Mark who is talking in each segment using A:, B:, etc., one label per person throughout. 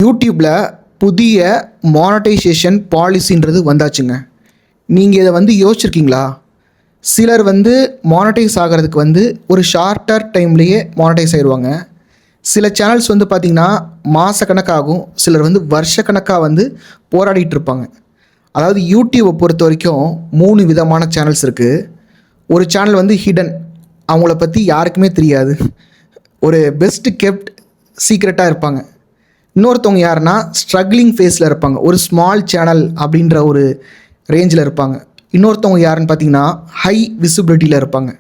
A: யூடியூப்பில் புதிய மானடைசேஷன் பாலிசின்றது வந்தாச்சுங்க. நீங்கள் இதை யோசிச்சிருக்கீங்களா? சிலர் மானடைஸ் ஆகிறதுக்கு ஒரு ஷார்ட்டர் டைம்லேயே மானடைஸ் ஆயிடுவாங்க. சில சேனல்ஸ் பார்த்திங்கன்னா மாதக்கணக்காகும், சிலர் வருஷக்கணக்காக போராடிட்டு இருப்பாங்க. அதாவது யூடியூப்பை பொறுத்த வரைக்கும் 3 விதமான சேனல்ஸ் இருக்குது. ஒரு சேனல் ஹிடன், அவங்கள பற்றி யாருக்குமே தெரியாது, ஒரு பெஸ்ட் கெப்ட் சீக்ரெட்டாக இருப்பாங்க. இன்னொருத்தவங்க யாருன்னா ஸ்ட்ரகிளிங் ஃபேஸில் இருப்பாங்க, ஒரு ஸ்மால் சேனல் அப்படின்ற ஒரு ரேஞ்சில் இருப்பாங்க. இன்னொருத்தவங்க யாருன்னு பார்த்தீங்கன்னா ஹை விசிபிலிட்டியில் இருப்பாங்க.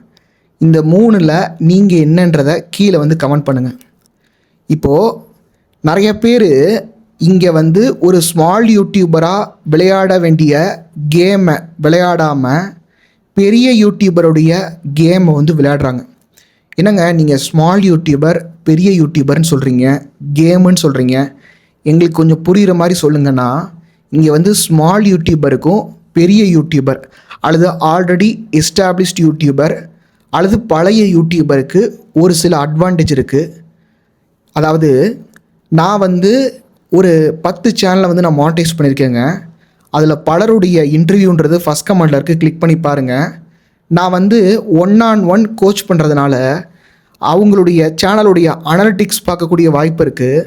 A: இந்த 3ல் நீங்கள் என்னன்றதை கீழே கமெண்ட் பண்ணுங்கள். இப்போது நிறைய பேர் இங்கே ஒரு ஸ்மால் யூடியூபராக விளையாட வேண்டிய கேமை விளையாடாமல் பெரிய யூடியூபருடைய கேமை விளையாடுறாங்க. என்னங்க நீங்கள் ஸ்மால் யூடியூபர் பெரிய யூடியூபர்னு சொல்கிறீங்க, கேமுன்னு சொல்கிறீங்க, எங்களுக்கு கொஞ்சம் புரிகிற மாதிரி சொல்லுங்கன்னா, இங்கே ஸ்மால் யூடியூபருக்கும் பெரிய யூடியூபர் அல்லது ஆல்ரெடி எஸ்டாப்ளிஷ்ட் யூடியூபர் அல்லது பழைய யூடியூபருக்கு ஒரு சில அட்வான்டேஜ் இருக்குது. அதாவது நான் ஒரு 10 சேனலை நான் மானிட்டைஸ் பண்ணியிருக்கேங்க. அதில் பலருடைய இன்டர்வியூன்றது ஃபஸ்ட் கமெண்டில் இருக்குது, கிளிக் பண்ணி பாருங்கள். நான் 1-on-1 கோச் பண்ணுறதுனால அவங்களுடைய சேனலுடைய அனலிட்டிக்ஸ் பார்க்கக்கூடிய வாய்ப்பு இருக்குது.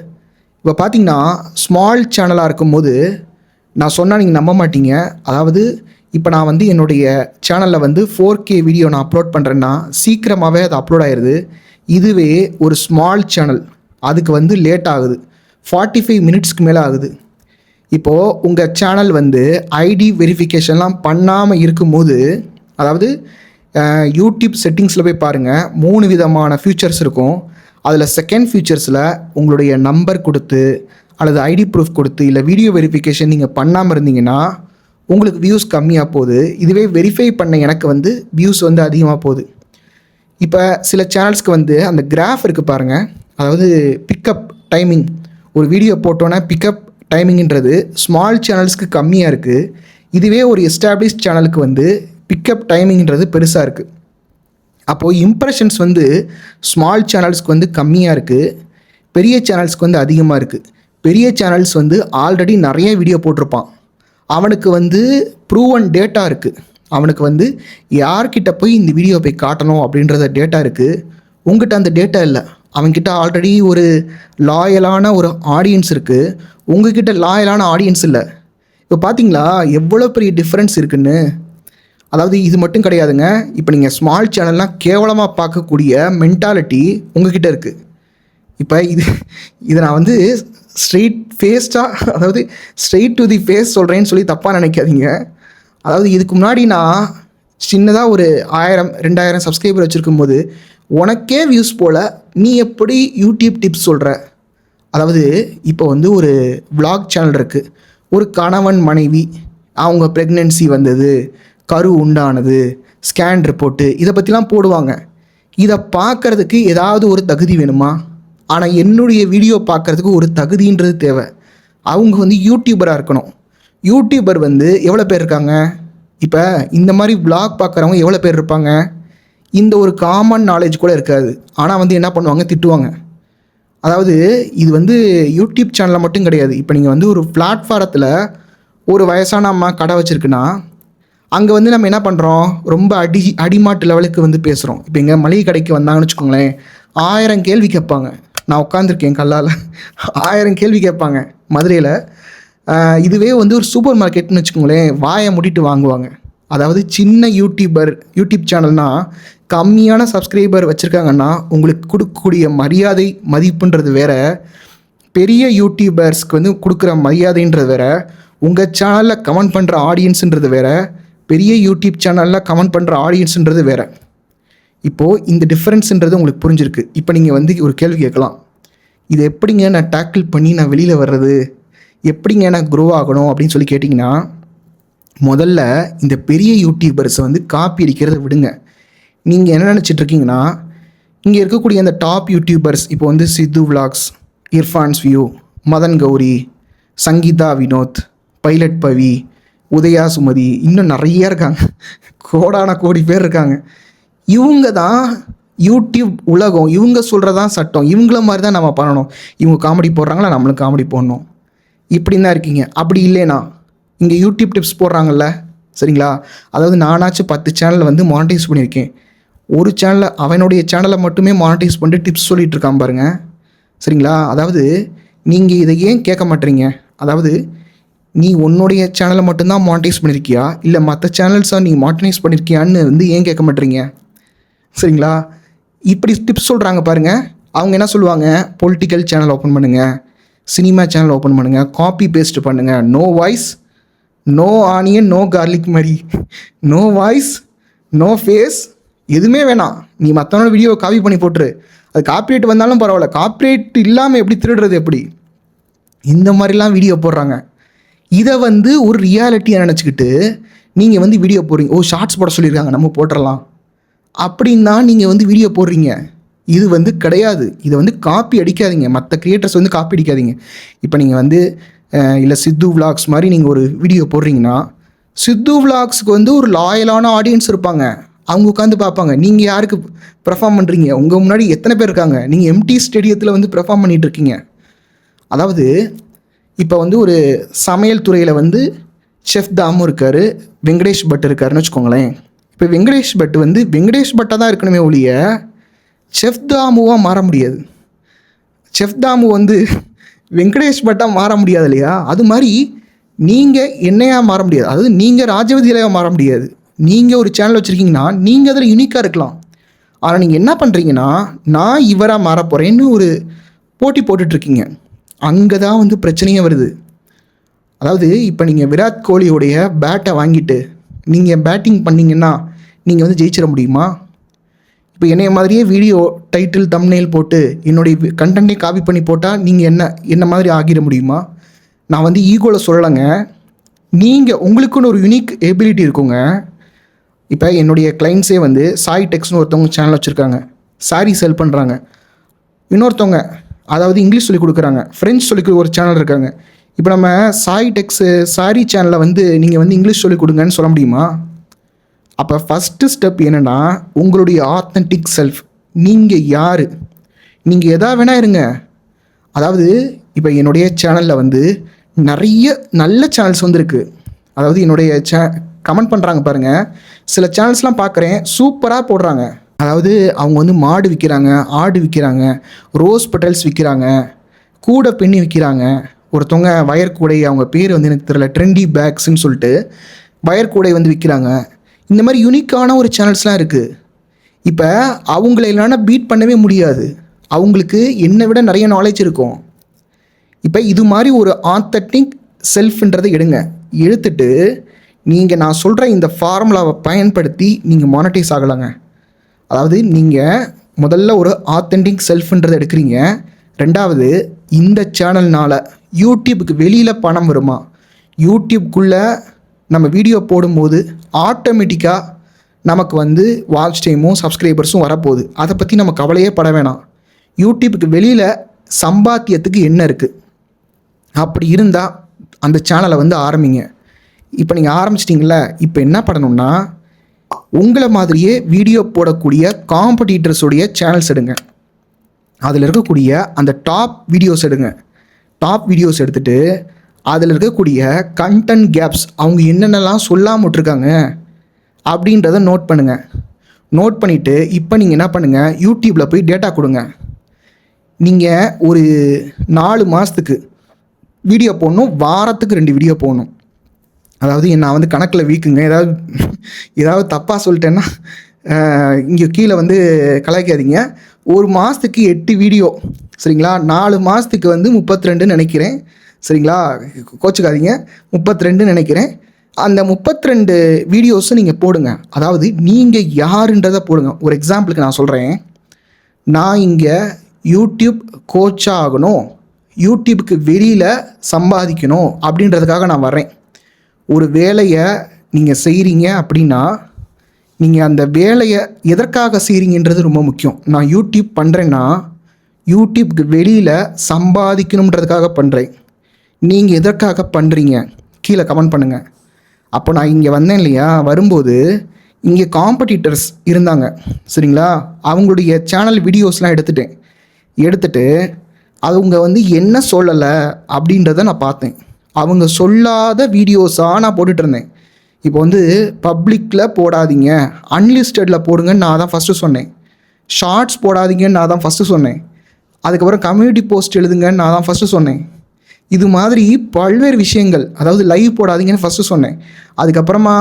A: இப்போ பார்த்திங்கன்னா ஸ்மால் சேனலாக இருக்கும்போது நான் சொன்னால் நீங்கள் நம்ப மாட்டீங்க. அதாவது இப்போ நான் என்னுடைய சேனலில் 4K வீடியோ நான் அப்லோட் பண்ணுறேன்னா சீக்கிரமாகவே அது அப்லோட் ஆயிடுது. இதுவே ஒரு ஸ்மால் சேனல் அதுக்கு லேட் ஆகுது, 45 மினிட்ஸ்க்கு மேலே ஆகுது. இப்போது உங்கள் சேனல் ஐடி வெரிஃபிகேஷன்லாம் பண்ணாமல் இருக்கும்போது, அதாவது யூடியூப் செட்டிங்ஸில் போய் பாருங்கள், 3 விதமான ஃபியூச்சர்ஸ் இருக்கும். அதில் செகண்ட் ஃபியூச்சர்ஸில் உங்களுடைய நம்பர் கொடுத்து அல்லது ஐடி ப்ரூஃப் கொடுத்து இல்லை வீடியோ வெரிஃபிகேஷன் நீங்கள் பண்ணாமல் இருந்தீங்கன்னா உங்களுக்கு வியூஸ் கம்மியாக போகுது. இதுவே வெரிஃபை பண்ண எனக்கு வியூஸ் அதிகமாக போகுது. இப்போ சில சேனல்ஸ்க்கு அந்த கிராஃப் இருக்குது பாருங்கள், அதாவது பிக்கப் டைமிங், ஒரு வீடியோ போட்டோன்னே பிக்கப் டைமிங்ன்றது ஸ்மால் சேனல்ஸ்க்கு கம்மியாக இருக்குது. இதுவே ஒரு எஸ்டாப்ளிஷ் சேனலுக்கு பிக்கப் டைமிங்கிறது பெருசாக இருக்குது. அப்போது இம்ப்ரெஷன்ஸ் ஸ்மால் சேனல்ஸ்க்கு கம்மியாக இருக்குது, பெரிய சேனல்ஸ்க்கு அதிகமாக இருக்குது. பெரிய சேனல்ஸ் ஆல்ரெடி நிறைய வீடியோ போட்டிருப்பான், அவனுக்கு ப்ரூவன் டேட்டா இருக்குது, அவனுக்கு யார்கிட்ட போய் இந்த வீடியோ போய் காட்டணும் அப்படின்றத டேட்டா இருக்குது. உங்கள்கிட்ட அந்த டேட்டா இல்லை, அவன்கிட்ட ஆல்ரெடி ஒரு லாயலான ஒரு ஆடியன்ஸ் இருக்குது, உங்ககிட்ட லாயலான ஆடியன்ஸ் இல்லை. இப்போ பார்த்தீங்களா எவ்வளோ பெரிய டிஃப்ரென்ஸ் இருக்குன்னு. அதாவது இது மட்டும் கிடையாதுங்க, இப்போ நீங்கள் ஸ்மால் சேனல்லாம் கேவலமாக பார்க்கக்கூடிய மென்டாலிட்டி உங்ககிட்ட இருக்குது. இப்போ இதை நான் ஸ்ட்ரெயிட் ஃபேஸ்டாக, அதாவது ஸ்ட்ரெயிட் டு தி ஃபேஸ் சொல்கிறேன்னு சொல்லி தப்பாக நினைக்காதீங்க. அதாவது இதுக்கு முன்னாடி நான் சின்னதாக ஒரு 1000-2000 சப்ஸ்கிரைபர் வச்சுருக்கும் போது உனக்கே வியூஸ் போல் நீ எப்படி யூடியூப் டிப்ஸ் சொல்கிற? அதாவது இப்போ ஒரு vlog சேனல் இருக்குது, ஒரு கணவன் மனைவி அவங்க ப்ரெக்னென்சி வந்தது, கரு உண்டானது, ஸ்கேன் ரிப்போர்ட்டு, இதை பற்றிலாம் போடுவாங்க. இதை பார்க்குறதுக்கு ஏதாவது ஒரு தகுதி வேணுமா? ஆனால் என்னுடைய வீடியோ பார்க்குறதுக்கு ஒரு தகுதின்றது தேவை. அவங்க யூடியூபராக இருக்கணும். யூடியூபர் எவ்வளோ பேர் இருக்காங்க? இப்போ இந்த மாதிரி vlog பார்க்குறவங்க எவ்வளோ பேர் இருப்பாங்க? இந்த ஒரு காமன் நாலேஜ் கூட இருக்காது. ஆனால் என்ன பண்ணுவாங்க, திட்டுவாங்க. அதாவது இது யூடியூப் சேனலில் மட்டும் கிடையாது. இப்போ நீங்கள் ஒரு பிளாட்ஃபாரத்தில் ஒரு வயசான அம்மா கடை வச்சுருக்குன்னா அங்கே நம்ம என்ன பண்ணுறோம், ரொம்ப அடிமாட்டு லெவலுக்கு பேசுகிறோம். இப்போ எங்கள் மளிகை கடைக்கு வந்தாங்கன்னு வச்சுக்கோங்களேன், 1000 கேள்வி கேட்பாங்க. நான் உட்காந்துருக்கேன் கல்லால், 1000 கேள்வி கேட்பாங்க மதுரையில். இதுவே ஒரு சூப்பர் மார்க்கெட்னு வச்சுக்கோங்களேன், வாயை மூடிட்டு வாங்குவாங்க. அதாவது சின்ன யூடியூப் சேனல்னால் கம்மியான சப்ஸ்கிரைபர் வச்சுருக்காங்கன்னா உங்களுக்கு கொடுக்கக்கூடிய மரியாதை மதிப்புன்றது வேறு, பெரிய யூடியூபர்ஸ்க்கு கொடுக்குற மரியாதைன்றது வேறு, உங்கள் சேனலில் கமெண்ட் பண்ணுற ஆடியன்ஸுன்றது வேறு, பெரிய யூடியூப் சேனலில் கமெண்ட் பண்ணுற ஆடியன்ஸுன்றது வேறு. இப்போது இந்த டிஃப்ரென்ஸுன்றது உங்களுக்கு புரிஞ்சிருக்கு. இப்போ நீங்கள் ஒரு கேள்வி கேட்கலாம், இது எப்படிங்க நான் டேக்கிள் பண்ணி நான் வெளியில் வர்றது, எப்படிங்க நான் க்ரோ ஆகணும் அப்படின்னு சொல்லி கேட்டிங்கன்னா, முதல்ல இந்த பெரிய யூடியூபர்ஸை காப்பி அடிக்கிறத விடுங்க. நீங்கள் என்ன நினச்சிட்ருக்கீங்கன்னா, இங்கே இருக்கக்கூடிய அந்த டாப் யூடியூபர்ஸ் இப்போ Sidhu vlogs, Irfan's view, Madan Gowri, Sangeetha Vinoth, pilot Pavi, Udhaya Sumathi, இன்னும் நிறைய இருக்காங்க, கோடான கோடி பேர் இருக்காங்க. இவங்க தான் யூடியூப் உலகம் இவங்க சொல்கிறதான் சட்டம், இவங்கள மாதிரி தான் நம்ம பண்ணணும். இவங்க காமெடி போடுறாங்களா, நம்மளும் காமெடி போடணும், இப்படி தான் இருக்கீங்க. அப்படி இல்லைனா இங்கே யூடியூப் டிப்ஸ் போடுறாங்கல்ல, சரிங்களா? அதாவது நானாச்சும் 10 சேனலில் வந்து மானிட்டைஸ் பண்ணியிருக்கேன். ஒரு சேனலில் அவனுடைய சேனலை மட்டுமே மானிட்டைஸ் பண்ணிட்டு டிப்ஸ் சொல்லிகிட்டு இருக்கான் பாருங்க, சரிங்களா? அதாவது நீங்கள் இதை ஏன் கேட்க மாட்டேறீங்க? அதாவது நீ உன்னுடைய சேனலை மட்டும்தான் மானிட்டைஸ் பண்ணியிருக்கியா, இல்லை மற்ற சேனல்ஸை நீ மானிட்டைஸ் பண்ணியிருக்கியான்னு வந்து ஏன் கேட்க மாட்டேறீங்க? சரிங்களா? இப்படி டிப்ஸ் சொல்கிறாங்க பாருங்கள். அவங்க என்ன சொல்லுவாங்க, பொலிட்டிக்கல் சேனல் ஓப்பன் பண்ணுங்கள், சினிமா சேனல் ஓப்பன் பண்ணுங்கள், காப்பி பேஸ்ட் பண்ணுங்கள், no voice, no onion, no garlic மாதிரி, நோ வாய்ஸ், நோ ஃபேஸ், எதுவுமே வேணாம். நீ மற்றவனோட வீடியோவை காப்பி பண்ணி போட்டுரு, அது காப்பிரைட் வந்தாலும் பரவாயில்ல, காப்பிரைட் இல்லாமல் எப்படி திருடுறது எப்படி, இந்த மாதிரிலாம் வீடியோ போடுறாங்க. இதை வந்து ஒரு ரியாலிட்டியாக நினச்சிக்கிட்டு நீங்கள் வந்து வீடியோ போடுறீங்க. ஓ, ஷார்ட்ஸ் போட சொல்லியிருக்காங்க, நம்ம போட்டுடலாம் அப்படின்னா நீங்கள் வந்து வீடியோ போடுறீங்க. இது வந்து கிடையாது. இதை வந்து காப்பி அடிக்காதீங்க, மற்ற க்ரியேட்டர்ஸ் வந்து காப்பி அடிக்காதீங்க. இப்போ நீங்கள் வந்து இல்லை சித்து விலாக்ஸ் மாதிரி நீங்கள் ஒரு வீடியோ போடுறீங்கன்னா, சித்து விலாக்ஸுக்கு வந்து ஒரு லாயலான ஆடியன்ஸ் இருப்பாங்க, அவங்க உட்காந்து பார்ப்பாங்க. நீங்கள் யாருக்கு பெர்ஃபார்ம் பண்ணுறீங்க? உங்கள் முன்னாடி எத்தனை பேர் இருக்காங்க? நீங்கள் எம்டி ஸ்டேடியத்தில் வந்து பெர்ஃபார்ம் பண்ணிகிட்டு இருக்கீங்க. அதாவது இப்போ வந்து ஒரு சமையல் துறையில் வந்து செஃப் தாமும் இருக்கார், வெங்கடேஷ் பட் இருக்காருன்னு வச்சுக்கோங்களேன். இப்போ வெங்கடேஷ் பட் வந்து வெங்கடேஷ் பட்டாக தான் இருக்கணுமே ஒழிய செஃப் தாமுவாக மாற முடியாது. செஃப் தாமு வந்து வெங்கடேஷ் பட்டாக மாற முடியாது இல்லையா? அது மாதிரி நீங்கள் என்னையாக மாற முடியாது, அதாவது நீங்கள் ராஜவதியிலையாக மாற முடியாது. நீங்கள் ஒரு சேனல் வச்சுருக்கீங்கன்னா நீங்கள் அதில் யூனிக்காக இருக்கலாம். ஆனால் நீங்கள் என்ன பண்ணுறீங்கன்னா, நான் இவராக மாற போகிறேன்னு ஒரு போட்டி போட்டுட்ருக்கீங்க. அங்கே தான் வந்து பிரச்சனையே வருது. அதாவது இப்போ நீங்கள் விராட் கோலியோடைய பேட்டை வாங்கிட்டு நீங்கள் பேட்டிங் பண்ணிங்கன்னா நீங்கள் வந்து ஜெயிச்சிட முடியுமா? இப்போ என்னைய மாதிரியே வீடியோ டைட்டில் தம்ப்நெயில் போட்டு என்னுடைய கண்டென்ட்டே காப்பி பண்ணி போட்டால் நீங்கள் என்ன மாதிரி ஆகிட முடியுமா? நான் வந்து ஈகோவில் சொல்லலைங்க. நீங்கள் உங்களுக்குன்னு ஒரு யூனிக் எபிலிட்டி இருக்குங்க. இப்போ என்னுடைய கிளைண்ட்ஸே வந்து சாய் டெக்ஸ்னு ஒருத்தவங்க சேனல் வச்சுருக்காங்க, சாரி செல் பண்ணுறாங்க. இன்னொருத்தவங்க அதாவது இங்கிலீஷ் சொல்லிக் கொடுக்குறாங்க, ஃப்ரெஞ்ச் சொல்லி ஒரு சேனல் இருக்காங்க. இப்போ நம்ம சாய் டெக்ஸு சாரி சேனலில் வந்து நீங்கள் வந்து இங்கிலீஷ் சொல்லிக் கொடுங்கன்னு சொல்ல முடியுமா? அப்போ ஃபஸ்ட்டு ஸ்டெப் என்னென்னா, உங்களுடைய ஆத்தென்டிக் செல்ஃப். நீங்கள் யார்? நீங்கள் எதா வேணால் இருங்க. அதாவது இப்போ என்னுடைய சேனலில் வந்து நிறைய நல்ல சேனல்ஸ் வந்துருக்கு. அதாவது என்னுடைய கமெண்ட் பண்ணுறாங்க பாருங்கள், சில சேனல்ஸ்லாம் பார்க்குறேன், சூப்பராக போடுறாங்க. அதாவது அவங்க வந்து மாடு விற்கிறாங்க, ஆடு விற்கிறாங்க, ரோஸ் பெட்டல்ஸ் விற்கிறாங்க, கூடை பெண்ணி விற்கிறாங்க. ஒருத்தவங்க வயர்கூடை, அவங்க பேர் வந்து எனக்கு தெரியல, ட்ரெண்டி பேக்ஸ்ன்னு சொல்லிட்டு வயர்கூடை வந்து விற்கிறாங்க. இந்த மாதிரி யூனிக்கான ஒரு சேனல்ஸ்லாம் இருக்குது. இப்போ அவங்கள இல்லைனா பீட் பண்ணவே முடியாது. அவங்களுக்கு என்னை விட நிறைய நாலேஜ் இருக்கும். இப்போ இது மாதிரி ஒரு ஆத்தென்டிக் செல்ஃப்ன்றதை எடுத்துட்டு நீங்கள் நான் சொல்கிற இந்த ஃபார்முலாவை பயன்படுத்தி நீங்கள் மானிட்டைஸ் ஆகலாங்க. அதாவது நீங்கள் முதல்ல ஒரு ஆத்தென்டிக் செல்ஃப்ன்றதை எடுக்கிறீங்க. ரெண்டாவது, இந்த சேனல்னால் யூடியூபுக்கு வெளியில் பணம் வருமா? யூடியூப்குள்ளே நம்ம வீடியோ போடும்போது ஆட்டோமேட்டிக்காக நமக்கு வந்து வாட்ச் டைமும் சப்ஸ்கிரைபர்ஸும் வரப்போகுது. அதை பற்றி நம்ம கவலையே பட வேணாம். யூடியூபுக்கு வெளியில் சம்பாத்தியத்துக்கு என்ன இருக்குது? அப்படி இருந்தால் அந்த சேனலை வந்து ஆரம்பிங்க. இப்போ நீங்கள் ஆரம்பிச்சிட்டிங்கள, இப்போ என்ன பண்ணணும்னா, உங்களை மாதிரியே வீடியோ போடக்கூடிய காம்படிட்டர்ஸுடைய சேனல்ஸ் எடுங்க. அதில் இருக்கக்கூடிய அந்த டாப் வீடியோஸ் எடுங்க. டாப் வீடியோஸ் எடுத்துகிட்டு அதில் இருக்கக்கூடிய கண்டென்ட் கேப்ஸ், அவங்க என்னென்னலாம் சொல்லாமல் விட்ருக்காங்க அப்படின்றத நோட் பண்ணுங்கள். நோட் பண்ணிவிட்டு இப்போ நீங்கள் என்ன பண்ணுங்கள், யூடியூப்பில் போய் டேட்டா கொடுங்க. நீங்கள் ஒரு 4 மாதத்துக்கு வீடியோ போடணும், வாரத்துக்கு 2 வீடியோ போடணும். அதாவது நான் வந்து கணக்கில் வீக்குங்க, ஏதாவது தப்பாக சொல்லிட்டேன்னா இங்கே கீழே வந்து கலாய்க்காதீங்க. ஒரு மாதத்துக்கு 8 வீடியோ, சரிங்களா? 4 மாதத்துக்கு வந்து 32 நினைக்கிறேன், சரிங்களா? கோச்சுக்காதீங்க, 32 நினைக்கிறேன். அந்த 32 வீடியோஸும் நீங்கள் போடுங்க. அதாவது நீங்கள் யாருன்றதை போடுங்க. ஒரு எக்ஸாம்பிளுக்கு நான் சொல்கிறேன், நான் இங்கே யூடியூப் கோச்சாக ஆகணும், யூடியூபுக்கு வெளியில் சம்பாதிக்கணும் அப்படின்றதுக்காக நான் வர்றேன். ஒரு வேலையை நீங்கள் செய்கிறீங்க அப்படின்னா, நீங்கள் அந்த வேலையை எதற்காக செய்கிறீங்கன்றது ரொம்ப முக்கியம். நான் யூடியூப் பண்ணுறேன்னா யூடியூப்க்கு வெளியில் சம்பாதிக்கணுன்றதுக்காக பண்ணுறேன். நீங்கள் எதற்காக பண்ணுறீங்க? கீழே கமெண்ட் பண்ணுங்கள். அப்போ நான் இங்கே வந்தேன் இல்லையா, வரும்போது இங்கே காம்படிட்டர்ஸ் இருந்தாங்க சரிங்களா. அவங்களுடைய சேனல் வீடியோஸ்லாம் எடுத்துட்டு அவங்க வந்து என்ன சொல்லலை அப்படின்றத நான் பார்த்தேன். அவங்க சொல்லாத வீடியோஸாக நான் போட்டுட்டு இருந்தேன். இப்போ வந்து பப்ளிக்கில் போடாதீங்க, அன்லிஸ்டடில் போடுங்கன்னு நான் தான் ஃபஸ்ட்டு சொன்னேன். ஷார்ட்ஸ் போடாதீங்கன்னு நான் தான் ஃபஸ்ட்டு சொன்னேன். அதுக்கப்புறம் கம்யூனிட்டி போஸ்ட் எழுதுங்கன்னு நான் தான் ஃபஸ்ட்டு சொன்னேன். இது மாதிரி பல்வேறு விஷயங்கள், அதாவது லைவ் போடாதீங்கன்னு ஃபஸ்ட்டு சொன்னேன். அதுக்கப்புறமா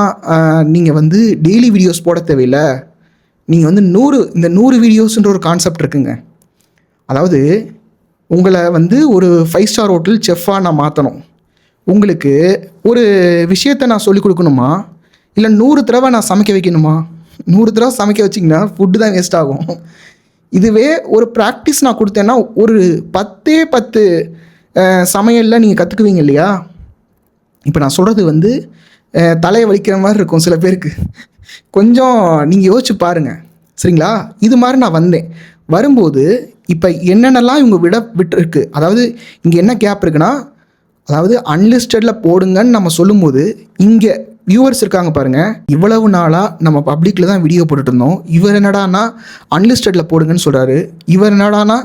A: நீங்கள் வந்து டெய்லி வீடியோஸ் போட தேவையில்லை, நீங்கள் வந்து 100 வீடியோஸ்ன்ற ஒரு கான்செப்ட் இருக்குங்க. அதாவது உங்களை வந்து ஒரு 5 ஸ்டார் ஹோட்டல் செஃப்பாக நான் மாற்றணும். உங்களுக்கு ஒரு விஷயத்தை நான் சொல்லிக் கொடுக்கணுமா, இல்லை 100 தடவை நான் சமைக்க வைக்கணுமா? 100 தடவை சமைக்க வச்சிங்கன்னா ஃபுட்டு தான் வேஸ்ட் ஆகும். இதுவே ஒரு ப்ராக்டிஸ் நான் கொடுத்தேன்னா ஒரு 10 சமையலில் நீங்கள் கற்றுக்குவீங்க இல்லையா. இப்போ நான் சொல்கிறது வந்து தலையை வலிக்கிற மாதிரி இருக்கும் சில பேருக்கு. கொஞ்சம் நீங்கள் யோசிச்சு பாருங்கள் சரிங்களா. இது மாதிரி நான் வரும்போது இப்போ என்னென்னலாம் இவங்க விட்டுருக்கு, அதாவது இங்கே என்ன கேப் இருக்குன்னா, அதாவது அன்லிஸ்டடில் போடுங்கன்னு நம்ம சொல்லும்போது இங்கே வியூவர்ஸ் இருக்காங்க பாருங்கள். இவ்வளவு நாளாக நம்ம பப்ளிக்கில் தான் வீடியோ போட்டுட்டு இருந்தோம். இவர் என்னடானா அன்லிஸ்டடில் போடுங்கன்னு சொல்கிறாரு. இவர் என்னடானா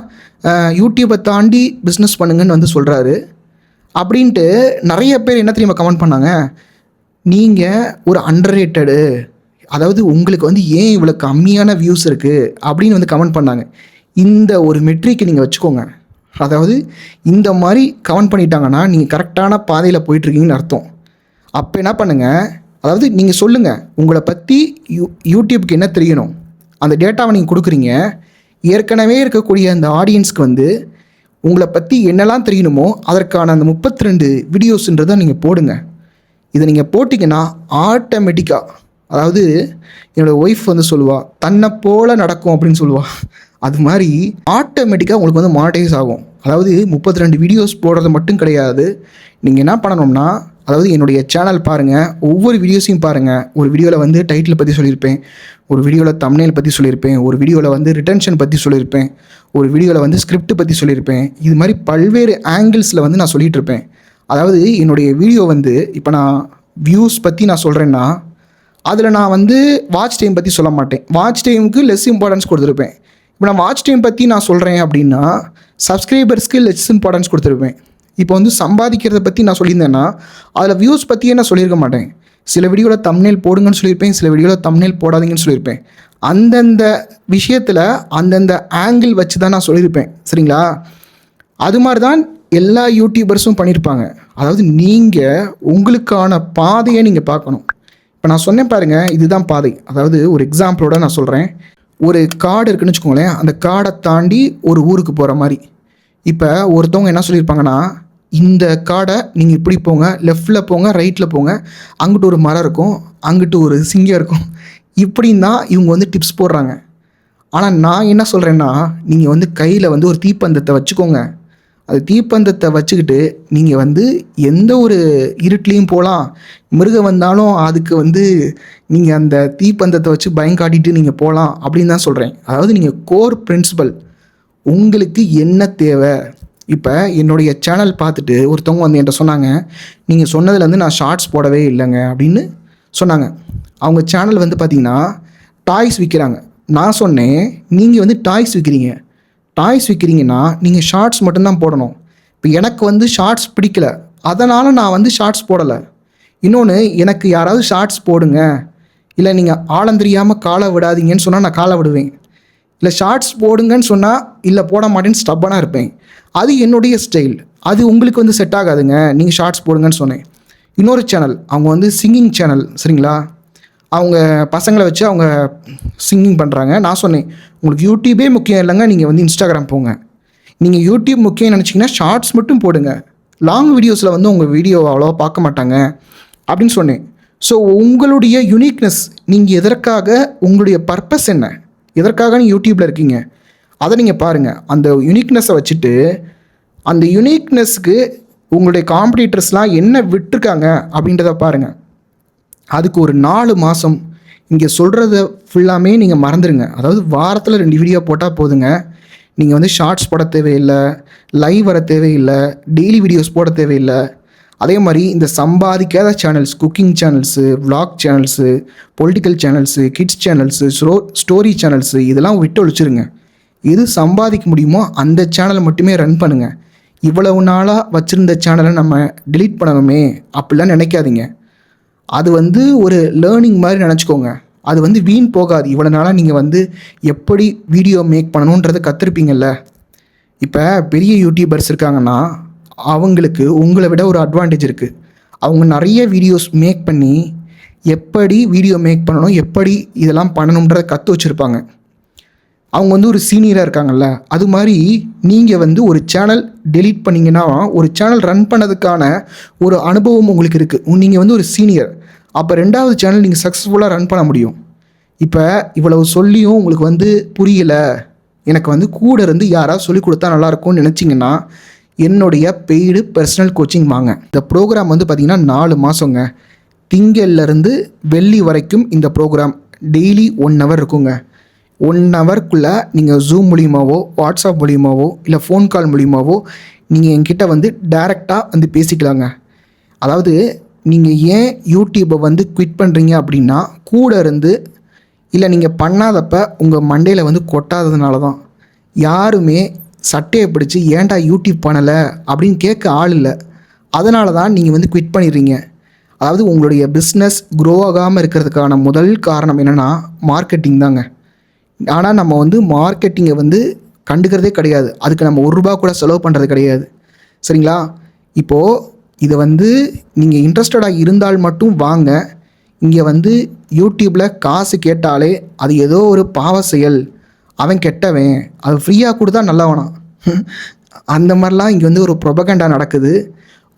A: யூடியூப்பை தாண்டி பிஸ்னஸ் பண்ணுங்கன்னு வந்து சொல்கிறாரு. அப்படின்ட்டு நிறைய பேர் என்ன தெரியுமா கமெண்ட் பண்ணாங்க, நீங்கள் ஒரு அண்டர்ரேட்டடு, அதாவது உங்களுக்கு வந்து ஏன் இவ்வளோ கம்மியான வியூஸ் இருக்குது அப்படின்னு வந்து கமெண்ட் பண்ணாங்க. இந்த ஒரு மெட்ரிக்கை நீங்கள் வச்சுக்கோங்க. அதாவது இந்த மாதிரி கமெண்ட் பண்ணிட்டாங்கன்னா நீங்கள் கரெக்டான பாதையில் போயிட்டுருக்கீங்கன்னு அர்த்தம். அப்போ என்ன பண்ணுங்கள், அதாவது நீங்கள் சொல்லுங்கள் உங்களை பற்றி யூடியூப்க்கு என்ன தெரியணும், அந்த டேட்டாவை நீங்கள் கொடுக்குறீங்க. ஏற்கனவே இருக்கக்கூடிய அந்த ஆடியன்ஸ்க்கு வந்து உங்களை பற்றி என்னெல்லாம் தெரியணுமோ அதற்கான அந்த 32 வீடியோஸுன்றதை நீங்கள் போடுங்க. இதை நீங்கள் போட்டிங்கன்னா ஆட்டோமேட்டிக்காக, அதாவது என்னோடய ஒய்ஃப் வந்து சொல்லுவாள், தன்னை போல் நடக்கும் அப்படின்னு சொல்லுவாள். அது மாதிரி ஆட்டோமேட்டிக்காக உங்களுக்கு வந்து மானிட்டைஸ் ஆகும். அதாவது 32 வீடியோஸ் போடுறது மட்டும் கிடையாது. நீங்கள் என்ன பண்ணணும்னா, அதாவது என்னுடைய சேனல் பாருங்கள், ஒவ்வொரு வீடியோஸையும் பாருங்கள். ஒரு வீடியோவில் வந்து டைட்டில் பற்றி சொல்லியிருப்பேன், ஒரு வீடியோவில் தம்ப்நெயில் பற்றி சொல்லியிருப்பேன், ஒரு வீடியோவில் வந்து ரிட்டன்ஷன் பற்றி சொல்லியிருப்பேன், ஒரு வீடியோவில் வந்து ஸ்கிரிப்ட் பற்றி சொல்லியிருப்பேன். இது மாதிரி பல்வேறு ஆங்கிள்ஸில் வந்து நான் சொல்லிகிட்டு இருப்பேன். அதாவது என்னுடைய வீடியோ வந்து இப்போ நான் வியூஸ் பற்றி நான் சொல்கிறேன்னா அதில் நான் வந்து வாட்ச் டைம் பற்றி சொல்ல மாட்டேன். வாட்ச் டைமுக்கு லெஸ் இம்பார்ட்டன்ஸ் கொடுத்துருப்பேன். இப்போ நான் வாட்ச் டைம் பற்றி நான் சொல்கிறேன் அப்படின்னா சப்ஸ்கிரைபர்ஸ்க்கு லெஸ் இம்பார்ட்டன்ஸ் கொடுத்துருப்பேன். இப்போ வந்து சம்பாதிக்கிறத பற்றி நான் சொல்லியிருந்தேன்னா அதில் வியூஸ் பற்றியே நான் சொல்லியிருக்க மாட்டேன். சில வீடியோவில் தம்ப்நெயில் போடுங்கன்னு சொல்லியிருப்பேன், சில வீடியோவில் தம்ப்நெயில் போடாதீங்கன்னு சொல்லியிருப்பேன். அந்தந்த விஷயத்தில் அந்தந்த ஆங்கிள் வச்சு தான் நான் சொல்லியிருப்பேன் சரிங்களா. அது மாதிரி தான் எல்லா யூடியூபர்ஸும் பண்ணியிருப்பாங்க. அதாவது நீங்கள் உங்களுக்கான பாதையை நீங்கள் பார்க்கணும். இப்போ நான் சொன்னேன் பாருங்கள், இதுதான் பாதை. அதாவது ஒரு எக்ஸாம்பிளோட நான் சொல்கிறேன். ஒரு காடு இருக்குன்னு வச்சுக்கோங்களேன், அந்த காடை தாண்டி ஒரு ஊருக்கு போகிற மாதிரி. இப்போ ஒருத்தவங்க என்ன சொல்லியிருப்பாங்கன்னா, இந்த காடை நீங்கள் இப்படி போங்க, லெஃப்டில் போங்க, ரைட்டில் போங்க, அங்கிட்டு ஒரு மரம் இருக்கும், அங்கிட்டு ஒரு சிங்கம் இருக்கும், இப்படின்னு தான் இவங்க வந்து டிப்ஸ் போடுறாங்க. ஆனால் நான் என்ன சொல்கிறேன்னா, நீங்கள் வந்து கையில் வந்து ஒரு தீப்பந்தத்தை வச்சுக்கோங்க. அது தீப்பந்தத்தை வச்சுக்கிட்டு நீங்கள் வந்து எந்த ஒரு இருட்லேயும் போகலாம். மிருகம் வந்தாலும் அதுக்கு வந்து நீங்கள் அந்த தீப்பந்தத்தை வச்சு பயம் காட்டிட்டு நீங்கள் போகலாம் அப்படின்னு தான் சொல்கிறேன். அதாவது நீங்கள் கோர் பிரின்சிபல், உங்களுக்கு என்ன தேவை. இப்போ என்னுடைய சேனல் பார்த்துட்டு ஒருத்தவங்க வந்து என்கிட்ட சொன்னாங்க, நீங்கள் சொன்னதுலேருந்து நான் ஷார்ட்ஸ் போடவே இல்லைங்க அப்படின்னு சொன்னாங்க. அவங்க சேனல் வந்து பார்த்திங்கன்னா டாய்ஸ் விற்கிறாங்க. நான் சொன்னேன், நீங்கள் வந்து டாய்ஸ் விற்கிறீங்கன்னா நீங்கள் ஷார்ட்ஸ் மட்டும்தான் போடணும். இப்போ எனக்கு வந்து ஷார்ட்ஸ் பிடிக்கல, அதனால் நான் வந்து ஷார்ட்ஸ் போடலை. இன்னொன்று, எனக்கு யாராவது ஷார்ட்ஸ் போடுங்க, இல்லை நீங்கள் ஆழம் தெரியாமல் காலை விடாதீங்கன்னு சொன்னால் நான் காலை விடுவேன். இல்லை ஷார்ட்ஸ் போடுங்கன்னு சொன்னால் இல்லை போட மாட்டேன்னு ஸ்டப்பனாக இருப்பேன். அது என்னுடைய ஸ்டைல், அது உங்களுக்கு வந்து செட் ஆகாதுங்க, நீங்கள் ஷார்ட்ஸ் போடுங்கன்னு சொன்னேன். இன்னொரு சேனல், அவங்க வந்து சிங்கிங் சேனல் சரிங்களா, அவங்க பசங்களை வச்சு அவங்க சிங்கிங் பண்ணுறாங்க. நான் சொன்னேன், உங்களுக்கு யூடியூபே முக்கியம் இல்லைங்க, நீங்கள் வந்து இன்ஸ்டாகிராம் போங்க. நீங்கள் யூடியூப் முக்கியம் நினச்சிங்கன்னா ஷார்ட்ஸ் மட்டும் போடுங்க, லாங் வீடியோஸில் வந்து உங்கள் வீடியோ அவ்வளோவா பார்க்க மாட்டாங்க அப்படின்னு சொன்னேன். ஸோ உங்களுடைய யுனிக்னஸ், நீங்கள் எதற்காக, உங்களுடைய பர்பஸ் என்ன, எதற்காக நீங்கள் யூடியூப்பில் இருக்கீங்க அதை நீங்கள் பாருங்கள். அந்த யுனிக்னஸை வச்சுட்டு அந்த யுனிக்னஸ்க்கு உங்களுடைய காம்படிட்டர்ஸ்லாம் என்ன விட்டுருக்காங்க அப்படின்றத பாருங்கள். அதுக்கு ஒரு 4 மாதம் இங்கே சொல்கிறத ஃபுல்லாமே நீங்கள் மறந்துடுங்க. அதாவது வாரத்தில் 2 வீடியோ போட்டால் போதுங்க. நீங்கள் வந்து ஷார்ட்ஸ் போட தேவையில்லை, லைவ் வர தேவையில்லை, டெய்லி வீடியோஸ் போட தேவையில்லை. அதே மாதிரி இந்த சம்பாதிக்காத channels, cooking channels, vlog channels, political channels, kids channels, story channels இதெல்லாம் விட்டு ஒழிச்சிருங்க. எது சம்பாதிக்க முடியுமோ அந்த சேனலை மட்டுமே ரன் பண்ணுங்கள். இவ்வளவு நாளாக வச்சுருந்த சேனலை நம்ம delete பண்ணணுமே அப்படிலாம் நினைக்காதீங்க. அது வந்து ஒரு லேர்னிங் மாதிரி நினச்சிக்கோங்க. அது வந்து வீண் போகாது. இவ்வளோ நாளாக நீங்கள் வந்து எப்படி வீடியோ மேக் பண்ணணுன்றதை கற்றுருப்பீங்கள்ல. இப்போ பெரிய யூடியூபர்ஸ் இருக்காங்கன்னா அவங்களுக்கு உங்களை விட ஒரு அட்வான்டேஜ் இருக்குது. அவங்க நிறைய வீடியோஸ் மேக் பண்ணி எப்படி வீடியோ மேக் பண்ணணும், எப்படி இதெல்லாம் பண்ணணுன்றதை கற்று வச்சுருப்பாங்க. அவங்க வந்து ஒரு சீனியராக இருக்காங்கல்ல. அது மாதிரி நீங்கள் வந்து ஒரு சேனல் delete பண்ணிங்கன்னா ஒரு சேனல் ரன் பண்ணதுக்கான ஒரு அனுபவம் உங்களுக்கு இருக்குது. நீங்கள் வந்து ஒரு சீனியர். அப்போ 2வது சேனல் நீங்கள் சக்ஸஸ்ஃபுல்லாக ரன் பண்ண முடியும். இப்போ இவ்வளவு சொல்லியும் உங்களுக்கு வந்து புரியலை, எனக்கு வந்து கூட இருந்து யாராவது சொல்லிக் கொடுத்தா நல்லாயிருக்கும்னு நினச்சிங்கன்னா என்னுடைய பெய்டு பர்சனல் கோச்சிங் வாங்க. இந்த ப்ரோக்ராம் வந்து பார்த்திங்கன்னா 4 மாதங்க. திங்கள்லேருந்து வெள்ளி வரைக்கும் இந்த ப்ரோக்ராம் டெய்லி 1 hour இருக்குங்க. 1 hourக்குள்ளே நீங்கள் ஜூம் மூலியமாவோ, வாட்ஸ்அப் மூலியமாவோ, இல்லை ஃபோன் கால் மூலியமாவோ நீங்கள் என்கிட்ட வந்து டைரெக்டாக வந்து பேசிக்கலாங்க. அதாவது நீங்கள் ஏன் யூடியூப்பை வந்து குவிட் பண்ணுறீங்க அப்படின்னா, கூட இருந்து இல்லை நீங்கள் பண்ணாதப்ப உங்கள் மண்டையில் வந்து கொட்டாததுனால தான். யாருமே சட்டையை பிடிச்சி ஏன்டா யூடியூப் பண்ணலை அப்படின்னு கேட்க ஆள் இல்லை. அதனால தான் நீங்கள் வந்து குவிட் பண்ணிடுறீங்க. அதாவது உங்களுடைய பிஸ்னஸ் க்ரோ ஆகாமல் இருக்கிறதுக்கான முதல் காரணம் என்னென்னா மார்க்கெட்டிங் தாங்க. ஆனால் நம்ம வந்து மார்க்கெட்டிங்கை வந்து கண்டுக்கிறதே கிடையாது. அதுக்கு நம்ம ₹1 கூட செலவு பண்ணுறது கிடையாது. சரிங்களா? இப்போது இதை வந்து நீங்கள் இன்ட்ரெஸ்டடாக இருந்தால் மட்டும் வாங்க. இங்கே வந்து யூடியூப்பில் காசு கேட்டாலே அது ஏதோ ஒரு பாவ செயல், அவன் கெட்டவன், அது ஃப்ரீயாக கொடுத்தா நல்லவனா அந்த மாதிரிலாம் இங்கே வந்து ஒரு ப்ரொபகண்டா நடக்குது.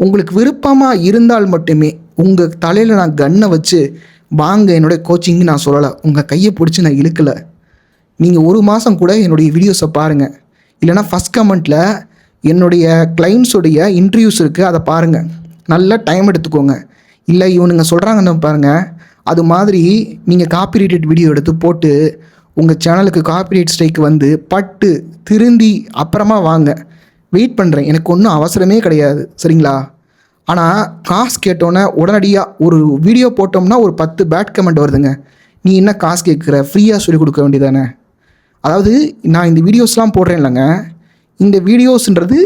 A: உங்களுக்கு விருப்பமாக இருந்தால் மட்டுமே உங்கள் தலையில் நான் கன்னை வச்சு வாங்க என்னுடைய கோச்சிங்கு நான் சொல்லலை. உங்கள் கையை பிடிச்சி நான் இழுக்கலை. நீங்கள் 1 மாதம் கூட என்னுடைய வீடியோஸை பாருங்கள். இல்லைனா ஃபஸ்ட் கமெண்ட்டில் என்னுடைய கிளைண்ட்ஸுடைய இன்டர்வியூஸ் இருக்குது, அதை பாருங்கள். நல்லா டைம் எடுத்துக்கோங்க. இல்லை இவனுங்க சொல்கிறாங்கன்னு பாருங்கள். அது மாதிரி நீங்கள் காப்பிரைட்டட் வீடியோ எடுத்து போட்டு உங்கள் சேனலுக்கு காப்பிரைட் ஸ்ட்ரைக் வந்து பட்டு திருந்தி அப்புறமா வாங்க. வெயிட் பண்ணுறேன். எனக்கு ஒன்றும் அவசரமே கிடையாது. சரிங்களா? ஆனால் காசு கேட்டோன்னே உடனடியாக ஒரு வீடியோ போட்டோம்னா ஒரு 10 பேட் கமெண்ட் வருதுங்க. நீ என்ன காசு கேட்குற, ஃப்ரீயாக சொல்லிக் கொடுக்க வேண்டியதானே. அதாவது நான் இந்த வீடியோஸ்லாம் போடுறேன் இல்லைங்க, இந்த வீடியோஸ்ன்றது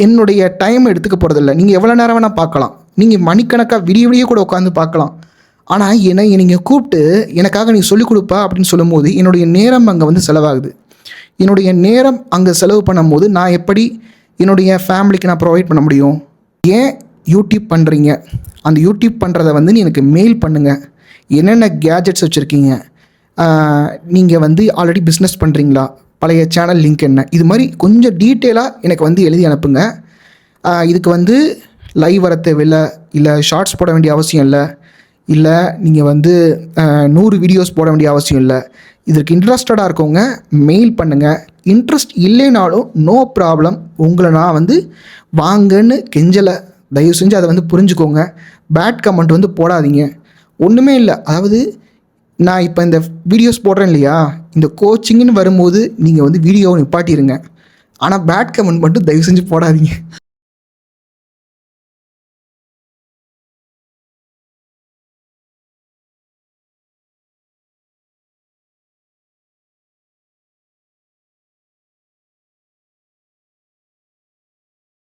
A: என்னுடைய டைம் எடுத்துக்க போகிறதில்ல. நீங்கள் எவ்வளோ நேரம் வேணால் பார்க்கலாம். நீங்கள் மணிக்கணக்காக விடிய கூட உட்காந்து பார்க்கலாம். ஆனால் என்னை நீங்கள் கூப்பிட்டு எனக்காக நீ சொல்லிக் கொடுப்பா அப்படின்னு சொல்லும்போது என்னுடைய நேரம் அங்கே வந்து செலவாகுது. என்னுடைய நேரம் அங்கே செலவு பண்ணும்போது நான் எப்படி என்னுடைய ஃபேமிலிக்கு நான் ப்ரொவைட் பண்ண முடியும்? ஏன் யூடியூப் பண்ணுறீங்க? அந்த யூடியூப் பண்ணுறத வந்து நீ எனக்கு மெயில் பண்ணுங்கள். என்னென்ன கேஜெட்ஸ் வச்சுருக்கீங்க, நீங்கள் வந்து ஆல்ரெடி பிஸ்னஸ் பண்ணுறீங்களா, பழைய சேனல் லிங்க் என்ன, இது மாதிரி கொஞ்சம் டீட்டெயிலாக எனக்கு வந்து எழுதி அனுப்புங்க. இதுக்கு வந்து லைவ் வர தேவையில்லை, இல்லை ஷார்ட்ஸ் போட வேண்டிய அவசியம் இல்லை, இல்லை நீங்கள் வந்து 100 வீடியோஸ் போட வேண்டிய அவசியம் இல்லை. இதற்கு இன்ட்ரெஸ்டடாக இருக்கவங்க மெயில் பண்ணுங்கள். இன்ட்ரெஸ்ட் இல்லைனாலும் நோ ப்ராப்ளம். உங்களை நான் வந்து வாங்கன்னு கெஞ்சலை. தயவு செஞ்சு அதை வந்து புரிஞ்சுக்கோங்க. பேட் கமெண்ட் வந்து போடாதீங்க. ஒன்றுமே இல்லை. அதாவது நான் இப்போ இந்த வீடியோஸ் போடுறேன் இல்லையா, இந்த கோச்சிங்னு வரும்போது நீங்கள் வந்து வீடியோவை நிப்பாட்டிடுங்க. ஆனால் பேட் கமெண்ட் மட்டும் தயவு செஞ்சு போடாதீங்க.